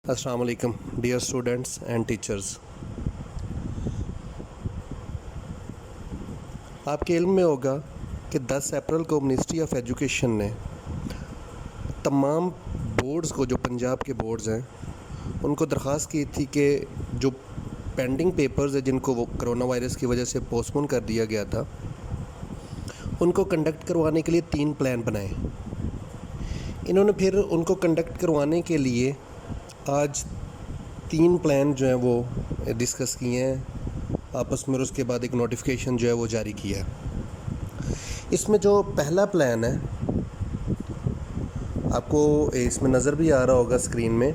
अस्सलाम वालेकुम dear students and teachers. आपके इल्म में होगा कि 10 अप्रैल को मिनिस्ट्री ऑफ एजुकेशन ने तमाम बोर्ड्स को, जो पंजाब के बोर्ड्स हैं, उनको दरख्वास्त की थी कि जो पेंडिंग पेपर्स हैं जिनको वो कोरोना वायरस की वजह से पोस्टपोन कर दिया गया था, उनको कंडक्ट करवाने के लिए 3 प्लान बनाए। इन्होंने फिर उनको कंडक्ट करवाने के लिए आज 3 प्लान जो हैं वो डिस्कस किए हैं आपस में, और उसके बाद एक नोटिफिकेशन जो है वो जारी किया है। इसमें जो पहला प्लान है, आपको इसमें नज़र भी आ रहा होगा स्क्रीन में,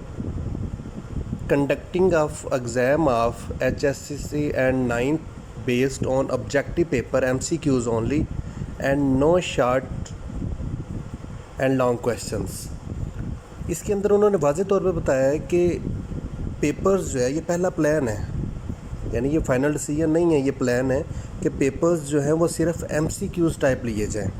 conducting of exam of HSC and 9th based on objective paper MCQs only and no short and long questions. इसके अंदर उन्होंने वाज़ेह तौर पे बताया है कि पेपर्स जो है, ये पहला प्लान है, यानी ये फाइनल डिसीजन नहीं है, ये प्लान है कि पेपर्स जो हैं वो सिर्फ MCQs टाइप लिए जाएं।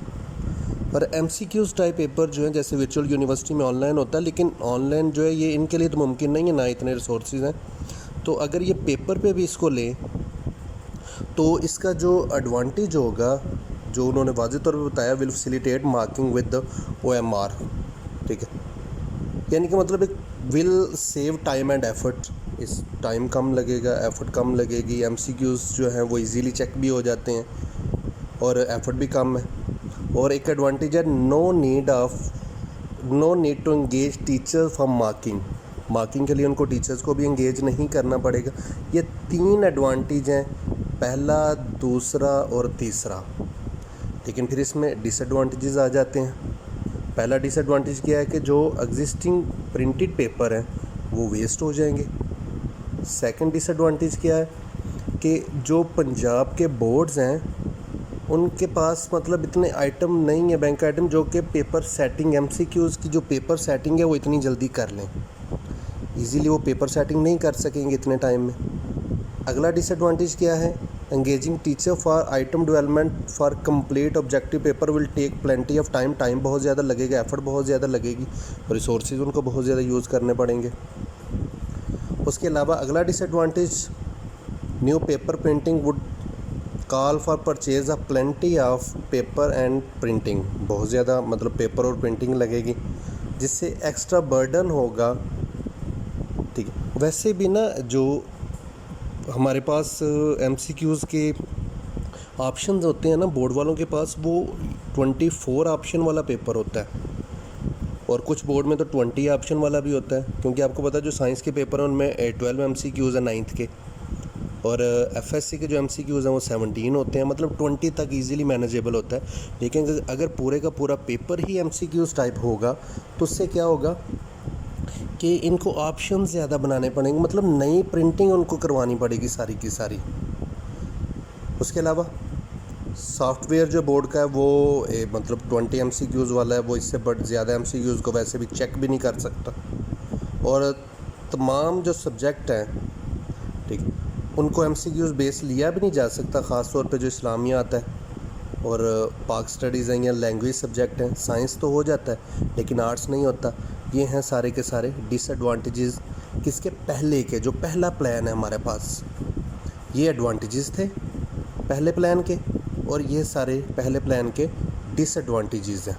और MCQs टाइप पेपर जो हैं, जैसे वर्चुअल यूनिवर्सिटी में ऑनलाइन होता है, लेकिन ऑनलाइन जो है ये इनके लिए तो मुमकिन नहीं है, ना इतने रिसोर्सेज हैं। तो अगर ये पेपर पे भी इसको लें तो इसका जो एडवांटेज होगा, जो उन्होंने वाज़ेह तौर पे बताया, will facilitate marking with OMR। ठीक है, यानी कि मतलब एक will save time and effort. इस टाइम कम लगेगा, एफ़र्ट कम लगेगी। MCQs जो हैं वो इजीली चेक भी हो जाते हैं और एफ़र्ट भी कम है। और एक एडवांटेज है, no need to engage teacher for marking के लिए उनको टीचर्स को भी एंगेज नहीं करना पड़ेगा। ये 3 एडवांटेज हैं, पहला, दूसरा और तीसरा। लेकिन फिर इसमें डिसएडवांटेजेस आ जाते हैं। पहला डिसएडवांटेज क्या है कि जो एग्जिस्टिंग प्रिंटेड पेपर हैं वो वेस्ट हो जाएंगे। सेकंड डिसएडवांटेज क्या है कि जो पंजाब के बोर्ड्स हैं उनके पास मतलब इतने आइटम नहीं है, बैंक आइटम, जो कि पेपर सेटिंग MCQs की जो पेपर सेटिंग है वो इतनी जल्दी कर लें। इजीली वो पेपर सेटिंग नहीं कर सकेंगे इतने टाइम में। अगला डिसएडवांटेज क्या है, engaging teacher for item development for complete objective paper will take plenty of time बहुत ज़्यादा लगेगा, एफर्ट बहुत ज़्यादा लगेगी, रिसोर्सेज उनको बहुत ज़्यादा यूज़ करने पड़ेंगे। उसके अलावा अगला disadvantage, new paper printing would call for purchase of plenty of paper and printing. बहुत ज़्यादा मतलब पेपर और प्रिंटिंग लगेगी, जिससे एक्स्ट्रा बर्डन होगा। ठीक है, वैसे भी ना जो हमारे पास MCQs के ऑप्शंस होते हैं ना बोर्ड वालों के पास, वो 24 ऑप्शन वाला पेपर होता है, और कुछ बोर्ड में तो 20 ऑप्शन वाला भी होता है। क्योंकि आपको पता है जो साइंस के पेपर हैं उनमें 12 MCQs है 9th के, और FSC के जो MCQs हैं वो 17 होते हैं, मतलब 20 तक ईजिली मैनेजेबल होता है। लेकिन अगर पूरे का पूरा पेपर ही MCQs टाइप होगा तो उससे क्या होगा कि इनको ऑप्शन ज़्यादा बनाने पड़ेंगे, मतलब नई प्रिंटिंग उनको करवानी पड़ेगी सारी की सारी। उसके अलावा सॉफ्टवेयर जो बोर्ड का है वो मतलब 20 MCQs वाला है, वो इससे बट ज़्यादा MCQs को वैसे भी चेक भी नहीं कर सकता। और तमाम जो सब्जेक्ट हैं, ठीक, उनको MCQs बेस लिया भी नहीं जा सकता, ख़ास तौर पे जो इस्लामियात है और पाक स्टडीज़ हैं या लैंग्वेज सब्जेक्ट हैं। साइंस तो हो जाता है लेकिन आर्ट्स नहीं होता। ये हैं सारे के सारे डिसएडवांटेजेस किसके, पहले के, जो पहला प्लान है हमारे पास। ये एडवांटेजेस थे पहले प्लान के, और ये सारे पहले प्लान के डिसएडवांटेजेस हैं।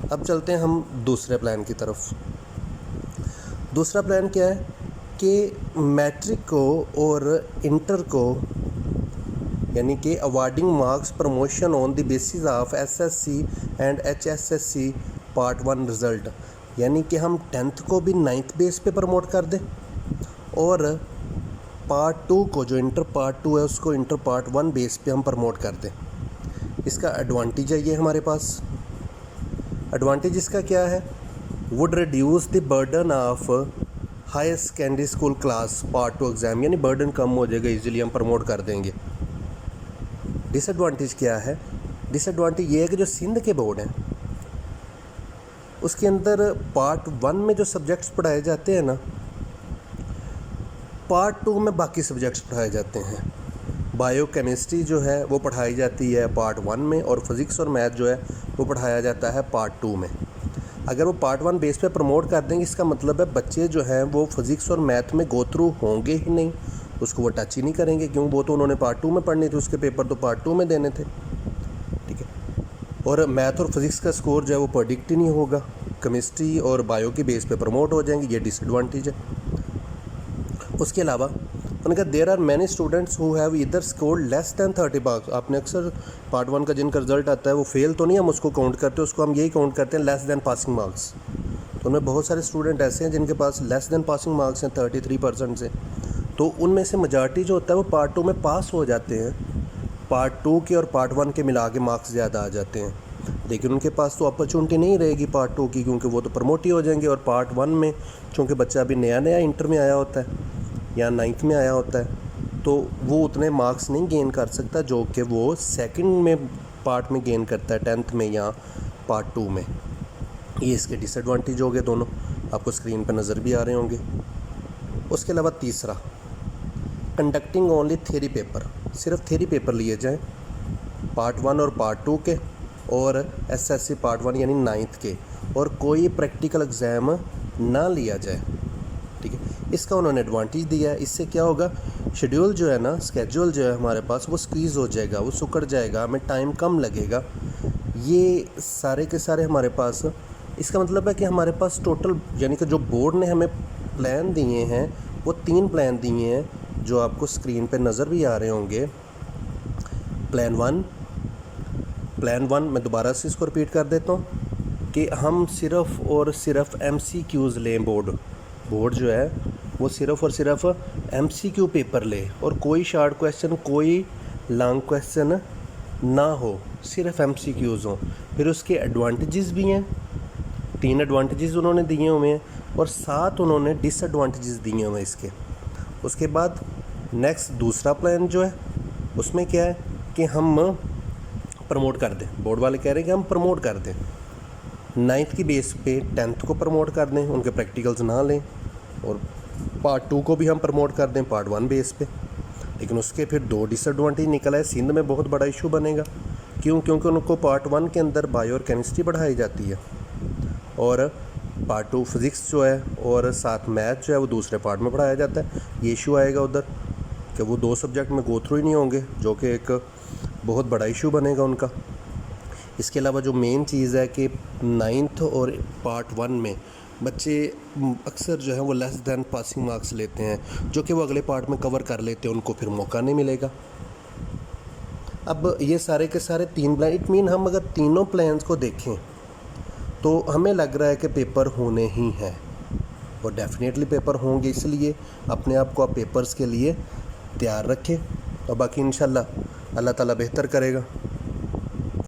अब चलते हैं हम दूसरे प्लान की तरफ। दूसरा प्लान क्या है कि मैट्रिक को और इंटर को, यानी कि awarding marks promotion on the basis of SSC and HSSC part 1 result, यानी कि हम 10th को भी 9th बेस पे प्रमोट कर दें, और पार्ट 2 को, जो इंटर पार्ट 2 है, उसको इंटर पार्ट 1 बेस पे हम प्रमोट कर दें। इसका एडवांटेज है ये हमारे पास। एडवांटेज इसका क्या है, would reduce the burden of higher secondary school class part 2 exam, यानी बर्डन कम हो जाएगा, इजीली हम प्रमोट कर देंगे। डिसएडवांटेज क्या है, डिसएडवांटेज ये है कि जो सिंध के बोर्ड हैं उसके अंदर पार्ट 1 में जो सब्जेक्ट्स पढ़ाए जाते हैं ना, पार्ट 2 में बाकी सब्जेक्ट्स पढ़ाए जाते हैं। बायो केमिस्ट्री जो है वो पढ़ाई जाती है पार्ट 1 में, और फिज़िक्स और मैथ जो है वो पढ़ाया जाता है पार्ट 2 में। अगर वो पार्ट 1 बेस पे प्रमोट कर देंगे, इसका मतलब है बच्चे जो हैं वो फिज़िक्स और मैथ में गो थ्रू होंगे ही नहीं, उसको वो टच ही नहीं करेंगे, क्यों, वो तो उन्होंने पार्ट 2 में पढ़नी थी, उसके पेपर तो पार्ट 2 में देने थे, ठीक है। और मैथ और फिज़िक्स का स्कोर जो है वो प्रेडिक्ट ही नहीं होगा, केमिस्ट्री और बायो की बेस पे प्रमोट हो जाएंगे, ये डिसएडवांटेज है। उसके अलावा उन्होंने कहा there are many students who have either scored less than 30 marks. आपने अक्सर पार्ट 1 का जिनका रिजल्ट आता है वो फेल तो नहीं हम उसको काउंट करते, उसको हम यही काउंट करते हैं लेस दैन पासिंग मार्क्स। तो उनमें बहुत सारे स्टूडेंट ऐसे हैं जिनके पास लेस दैन पासिंग मार्क्स हैं 33% से, तो उनमें से मेजॉरिटी जो होता है वो पार्ट 2 में पास हो जाते हैं, पार्ट 2 के और पार्ट 1 के मिला के मार्क्स ज़्यादा आ जाते हैं, लेकिन उनके पास तो अपॉर्चुनिटी नहीं रहेगी पार्ट 2 की, क्योंकि वो तो प्रमोट ही हो जाएंगे। और पार्ट 1 में चूँकि बच्चा अभी नया नया इंटर में आया होता है या 9th में आया होता है, तो वो उतने मार्क्स नहीं गेन कर सकता जो कि वो सेकंड में पार्ट में गेन करता है 10th में या पार्ट 2 में। ये इसके डिसएडवांटेज हो गए दोनों, आपको स्क्रीन पर नज़र भी आ रहे होंगे। उसके अलावा तीसरा, कंडक्टिंग ओनली थ्योरी पेपर, सिर्फ थ्योरी पेपर लिए जाएं पार्ट 1 और पार्ट 2 के और SSC पार्ट 1 यानी 9th के, और कोई प्रैक्टिकल एग्ज़ाम ना लिया जाए, ठीक है। इसका उन्होंने एडवांटेज दिया है। इससे क्या होगा, शेड्यूल जो है ना, स्केड्यूल जो है हमारे पास वो स्क्वीज़ हो जाएगा, वो सुकड़ जाएगा, हमें टाइम कम लगेगा। ये सारे के सारे हमारे पास, इसका मतलब है कि हमारे पास टोटल यानी कि जो बोर्ड ने हमें प्लान दिए हैं वो 3 प्लान दिए हैं जो आपको स्क्रीन पे नज़र भी आ रहे होंगे। प्लान वन मैं दोबारा से इसको रिपीट कर देता हूँ कि हम सिर्फ़ और सिर्फ MCQs लें, बोर्ड जो है वो सिर्फ़ और सिर्फ MCQ पेपर ले, और कोई शॉर्ट क्वेश्चन कोई लॉन्ग क्वेश्चन ना हो, सिर्फ MCQs हों। फिर उसके एडवांटेजेस भी हैं, 3 एडवांटेजेस उन्होंने दिए हुए हैं और 7 उन्होंने डिसएडवांटेजेस दिए हुए हैं इसके। उसके बाद नेक्स्ट दूसरा प्लान जो है उसमें क्या है कि हम प्रमोट कर दें, बोर्ड वाले कह रहे हैं कि हम प्रमोट कर दें 9th की बेस पे 10th को प्रमोट कर दें, उनके प्रैक्टिकल्स ना लें, और पार्ट 2 को भी हम प्रमोट कर दें पार्ट 1 बेस पे। लेकिन उसके फिर 2 डिसएडवांटेज निकला है, सिंध में बहुत बड़ा इशू बनेगा। क्यों? क्योंकि उनको पार्ट 1 के अंदर बायो और केमिस्ट्री पढ़ाई जाती है, और पार्ट 2 फिज़िक्स जो है और साथ मैथ जो है वो दूसरे पार्ट में पढ़ाया जाता है। ये इशू आएगा उधर कि वो 2 सब्जेक्ट में गो थ्रू ही नहीं होंगे, जो कि एक बहुत बड़ा इशू बनेगा उनका। इसके अलावा जो मेन चीज़ है कि 9th और पार्ट 1 में बच्चे अक्सर जो है वो लेस दैन पासिंग मार्क्स लेते हैं, जो कि वो अगले पार्ट में कवर कर लेते हैं, उनको फिर मौका नहीं मिलेगा। अब ये सारे के सारे 3 प्लान, इट मीन हम अगर तीनों प्लान्स को देखें तो हमें लग रहा है कि पेपर होने ही हैं, और डेफिनेटली पेपर होंगे। इसलिए अपने आप को आप पेपर्स के लिए तैयार रखें, और बाकी इंशाल्लाह अल्लाह ताला बेहतर करेगा।